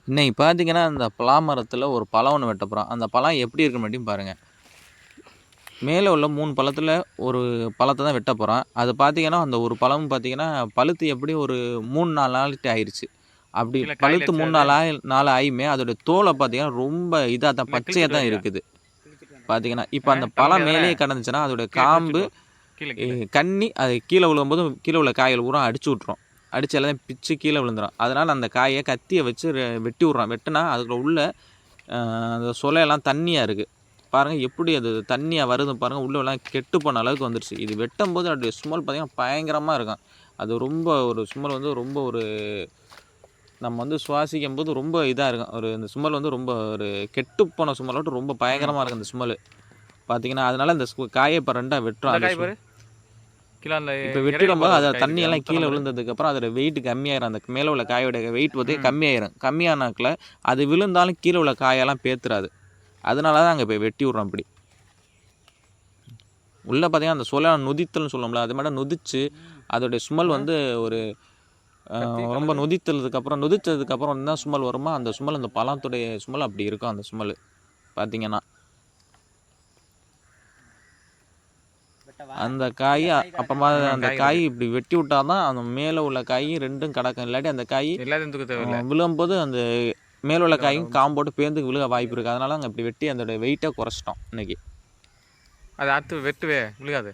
இன்னைக்கு பார்த்தீங்கன்னா, அந்த பலா மரத்தில ஒரு பழம் ஒண்ணு வெட்ட போறோம். அந்த பழம் எப்படி இருக்குன்னு மட்டும் பாருங்க. மேல உள்ள 3 பழத்தில ஒரு பழத்த தான் வெட்ட போறோம். அது பார்த்தீங்கன்னா, அந்த ஒரு பழம் பார்த்தீங்கன்னா, பழுத்து எப்படியும் ஒரு 3, 4 நாளைக்கு ஆயிருச்சு. அப்படி கீழ காய்ல பழுத்து வச்சா 3, அது? 4 ஆயுமே அதோட தோல பார்த்தீங்கன்னா, ரொம்ப இதா தான் இல்ல பச்சையா கிழிச்சிட்டு தான் வரியா? இருக்குது. பார்த்தீங்கன்னா, இப்ப அந்த தள்ள பழம் முடியாது தானே? மேலேயே கிடந்துச்சுன்னா, அதோட கீழ காம்பு கிழிச்சிட்டு வா. கீழ கீழ. கன்னி அது கீழ விழும்போது கீழ உள்ள காய்கள் பூரா அடிச்சு விட்டுரும். அடிச்சு எல்லாத்தையும் பிச்சு கீழ விழுந்துரும். அதனால அந்த காய கத்திய வச்சு வெட்டி விடுறோம். வெட்டுனா அதுக்குள்ள உள்ள அந்த சொலையெல்லாம் தண்ணியா இருக்கு. பாருங்க எப்படி அது தண்ணியா வருது பாருங்க. உள்ளலாம் கெட்டு போன அளவுக்கு வந்துருச்சு. இது வெட்டும்போது அதோடைய ஸ்மெல் பார்த்தீங்கன்னா, பயங்கரமா இருக்கும். அது ரொம்ப ஒரு ஸ்மெல் வந்து ரொம்ப ஒரு நம்ம வந்து சுவாசிக்கும்போது ரொம்ப இதா இருக்கும். ஒரு இந்த ஸ்மெல் வந்து ரொம்ப ஒரு கெட்டுப்போன ஸ்மெல்லோட ரொம்ப பயங்கரமா இருக்கும் இந்த ஸ்மெல்லு. பார்த்தீங்கன்னா, அதனால இந்த காய இப்ப 2ஆ வெட்டுறோம். இந்த அந்த காய் பாரு. கீழ அந்த இப்ப இடையில வெட்டிடும்போது போற ஒரு அத காய் இருக்கு. தண்ணியெல்லாம் அந்த கீழ தளம் பாரு. விழுந்ததுக்கப்புறம் அதோட வெயிட் கம்மியாயிரும். அந்த மேல உள்ள காயோட வெயிட் வந்து ம். கம்மியாயிரும். கம்மியானாக்குல அது விழுந்தாலும் கீழ உள்ள காயெல்லாம் பேத்துறாது. அதனால தான் அங்க போய் வெட்டி விடுறோம் அப்படி. உள்ள பார்த்தீங்கன்னா, அந்த சொல நொதித்தல்னு சொல்லுவோம்ல, அது மாரி நொதிச்சு அதோடைய ஸ்மெல் வந்து ஒரு கத்தி ரொம்ப கலரு. நொதித்ததுக்கப்புறம் என்ன ஸ்மெல் வருமோ, அந்த ஸ்மெல் அந்த பழத்துடைய ஸ்மெல் அப்படி இருக்கும் அந்த ஸ்மெல்லு பார்த்தீங்கன்னா. அந்த காய் அப்புறமா அந்த காய் காய் இருக்கு. இப்படி வெட்டி விட்டா தான் அந்த மேல உள்ள காய் 2ம் கடக்கும். இல்லாட்டி அந்த காய் எல்லாத்தையும் தூக்க தேவையில்ல. விழும்போது அந்த மேல உள்ள இந்த வாடா காயும் ஒரு நிமிஷம். காம்போட்டு பேந்து விழுக வாய்ப்பு இருக்கு. அதனால நாங்க இப்படி வெட்டி அதோட வெயிட்ட குறைச்சிட்டோம் இன்னைக்கு. அத அறுத்து வெட்டுவே விழுகாது.